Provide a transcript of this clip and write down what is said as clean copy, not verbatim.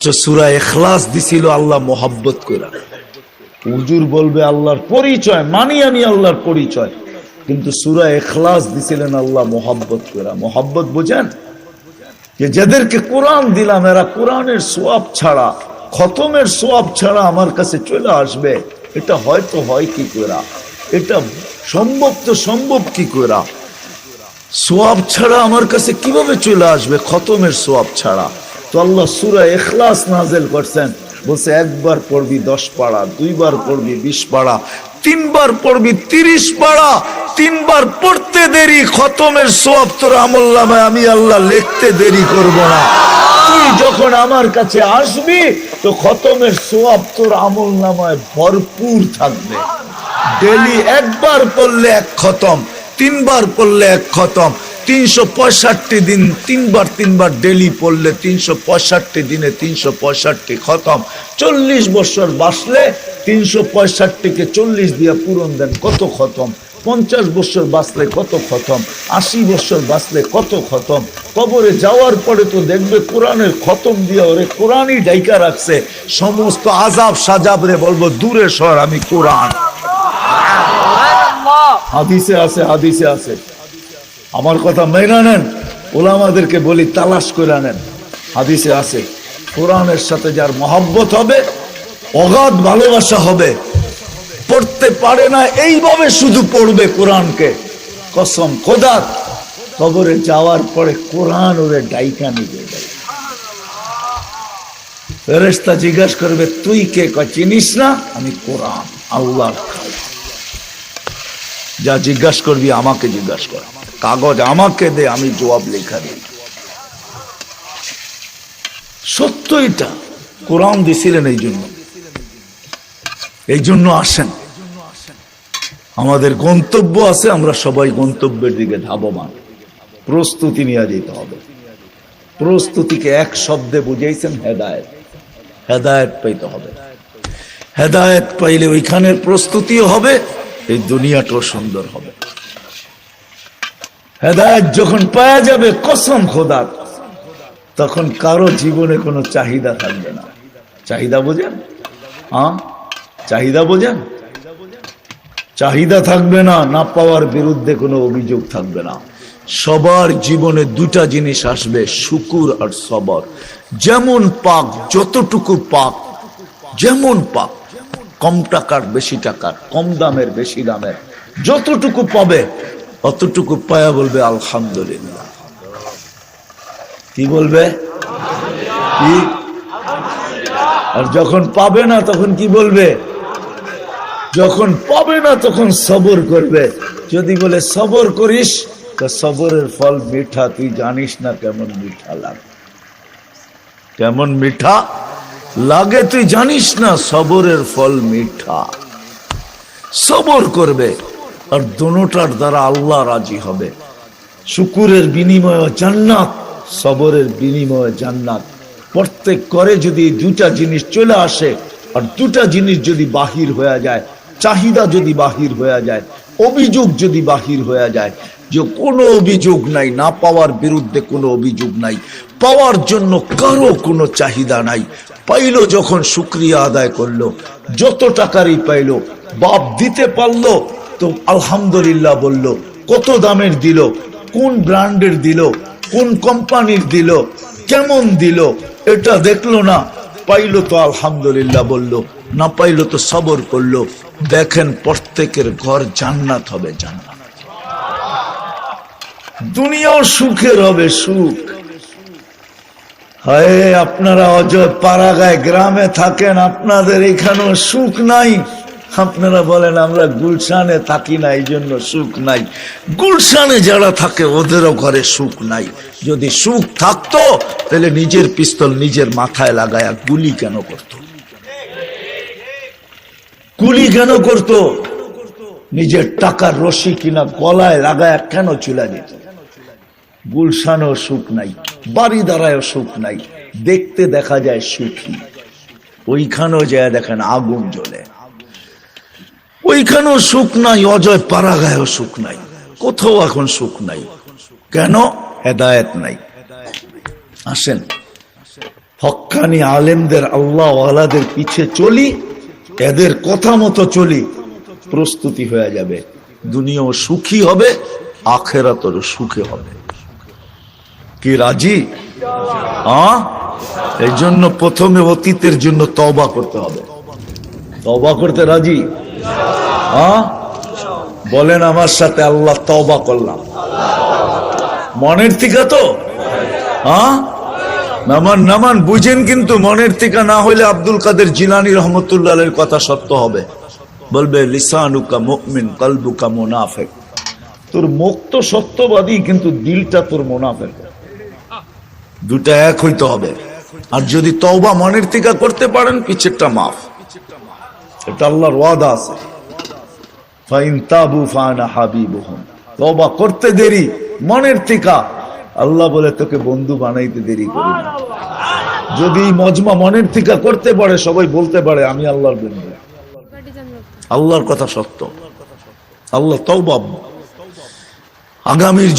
সূরা ইখলাস দিছিল আল্লাহ মোহাব্বত কইরা। হুজুর বলবে আল্লাহর পরিচয় মানি, আমি আল্লাহর পরিচয়, কিন্তু সূরা ইখলাস দিছিলেন আল্লাহ মোহাব্বত কইরা। মোহাব্বত বুঝেন? যে যাদেরকে কোরআন দিলাম এরা কোরআনের সওয়াব ছাড়া, খতমের সওয়াব ছাড়া আমার কাছে চলে আসবে, এটা হয়তো হয় কি কইরা, এটা সম্ভব তো সম্ভব কি কইরা, সওয়াব ছাড়া আমার কাছে কিভাবে চলে আসবে খতমের সওয়াব ছাড়া? তো আল্লাহ সূরা ইখলাস নাযিল করছেন, বলছে একবার পড়বি 10 পারা, দুইবার পড়বি 20 পারা, তিনবার পড়বি 30 পারা। তিনবার পড়তে দেরি, খতমের সওয়াব তোর আমলনামায় আমি আল্লাহ লিখতে দেরি করব না। তুই যখন আমার কাছে আসবি তো খতমের সওয়াব তোর আমলনামায় ভরপুর থাকবে। ডেলি একবার পড়লে এক খতম, তিনবার পড়লে এক খতম, 365 দিন তিনবার ডেলি পড়লে 365 দিনে 365 খতম। 40 বছর বাঁচলে 365-কে 40 দিয়ে পূরণ দেন, কত খতম? 50 বছর বাঁচলে কত খতম? 80 বছর বাঁচলে কত খতম? কবরে যাওয়ার পরে তো দেখবে কোরআনের খতম দিয়ে ওরে কোরআনই ডাইকা রাখছে। সমস্ত আজাব সাজাব রে বলবো দূরে সর, আমি কোরআন। হাদিসে আছে, হাদিসে আছে, আমার কথা মেনে নেন। ওলামাদেরকে বলি তালাশ করে নেন, হাদিসে আছে কোরআনের সাথে যার মহব্বত হবে, অগাধ ভালোবাসা হবে, পড়তে পারে না এইভাবে শুধু পড়বে কোরআনকে, কসম খোদার কবরে যাওয়ার পরে কোরআন ওরে ডাইকা নিবে। ফেরেশতা জিজ্ঞাসা করবে তুই কে? কয় চিনিস না, আমি কোরআন, আল্লাহর খাল। যা জিজ্ঞাসা করবি আমাকে জিজ্ঞাসা কর, কাগজ আমাকে দে, আমি জবাব লেখা দিই। সত্য এটা, কোরআন দিছিলেন এই জন্য আসেন। আমাদের গন্তব্য আছে, আমরা সবাই গন্তব্যের দিকে ধাবমান। প্রস্তুতি নিয়ে যেতে হবে। প্রস্তুতিকে এক শব্দে বুঝাইছেন হেদায়েত। হেদায়েত পাইতে হবে। হেদায়েত পাইলে ওইখানের প্রস্তুতিও হবে, এই দুনিয়াটাও সুন্দর হবে। হেদায়েত যখন পাওয়া যাবে কসম খোদার, তখন কারো জীবনে কোনো চাহিদা থাকবে না। চাহিদা বোঝেন? হ্যাঁ, চাহিদা বোঝেন? চাহিদা থাকবে না, না পাওয়ার বিরুদ্ধে কোনো অভিযোগ থাকবে না। সবার জীবনে দুটা জিনিস আসবে, শুকুর আর সবর। যেমন পাক, যতটুকু পাক, যেমন পাক, কম টাকার বেশি টাকার, কম দামের বেশি দামের, যতটুকু পাবে অতটুকু পায়া বলবে আলহামদুলিল্লাহ। কি বলবে? কি? আর যখন পাবে না তখন কি বলবে? যখন পাবে না তখন সবর করবে। যদি বলে সবর করিস, তো সবরের ফল মিঠা, তুই জানিস না কেমন মিঠা লাগে। কেমন মিঠা লাগে তুই জানিস না, সবরের ফল মিঠা। সবর করবে, আর দোনোটার দ্বারা আল্লাহ রাজি হবে। শুকুরের বিনিময়ে জান্নাত, সবরের বিনিময়ে জান্নাত। প্রত্যেক করে যদি দুটা জিনিস চলে আসে, আর দুটা জিনিস যদি বাহির হয়ে যায়, চাহিদা যদি বাহির হয়ে যায়, অভিযোগ যদি বাহির হয়ে যায়, যে কোনো অভিযোগ নাই, না পাওয়ার বিরুদ্ধে কোনো অভিযোগ নাই, পাওয়ার জন্য কারো কোনো চাহিদা নাই, পাইলো যখন শুকরিয়া আদায় করলো, যত টাকারই পাইলো, বাপ দিতে পারলো তো আলহামদুলিল্লাহ বলল। কত দামের দিল, কোন ব্র্যান্ডের দিল, কোন কোম্পানির দিল, কেমন দিল, এটা দেখলো না, পাইলো তো আলহামদুলিল্লাহ বলল, না পাইলো তো সবর করলো। দেখেন প্রত্যেকের ঘর জান্নাত হবে, জান্নাত। দুনিয়াও সুখের হবে, সুখ। হায় আপনারা অজয় পাড়াগায় গ্রামে থাকেন, আপনাদের এখানেও সুখ নাই। আপনারা বলেন আমরা গুলশানে থাকি না এই জন্য সুখ নাই। গুলশানে যারা থাকে ওদেরও ঘরে সুখ নাই। যদি সুখ থাকতো তাহলে নিজের পিস্তল নিজের মাথায় লাগায়া গুলি কেন করতো? গুলি কেন করতো? নিজের টাকার রশি কিনা গলায় লাগায়া কেন চলে যেত? গুলশানেও সুখ নাই, বাড়ি দ্বারায়ও সুখ নাই। দেখতে দেখা যায় সুখী, ওইখানেও যায় দেখেন আগুন জ্বলে। ওইখানেও সুখ নাই, অজয় পাড়াগায়ও সুখ নাই, কোথাও এখন সুখ নাই। কেন? হেদায়েত নাই। আসেন হক্কানি আলেমদের আল্লাহ ওয়ালাদের পিছে চলি, এদের কথা মতো চলি, প্রস্তুতি হয়ে যাবে, দুনিয়াও সুখী হবে, আখেরাতের সুখে হবে। কি রাজি? এই জন্য প্রথমে অতীতের জন্য তওবা করতে হবে। তওবা করতে রাজি? বলেন আমার সাথে, আল্লাহ তওবা করলাম। মনের থেকে তো নামান নামান বুঝেন, কিন্তু মনের থেকে না হইলে আব্দুল কাদের জিলানী রহমতুল্লাহ আলাইহির কথা সত্য হবে। বলবে লিসানুকা মুমিন কলবুকা মুনাফিক, তোর মুখ তো সত্যবাদী কিন্তু দিলটা তোর মুনাফিক। দুটা এক হইতে হবে। আর যদি তওবা মনের থেকে করতে পারেন, পিছেরটা মাফ। এটা আল্লাহর ওয়াদা আছে, ফাইন তাবু ফানা হাবিবুহুম। তওবা করতে দেরি মনের থেকে, আল্লাহ বলে তোকে বন্ধু বানাইতে দেরি করি না। যদি মজমা মনের থেকে করতে পারে, সবাই বলতে পারে আমি আল্লাহর বন্ধু। আল্লাহর কথা সত্য। আল্লাহ তওবা আগামীর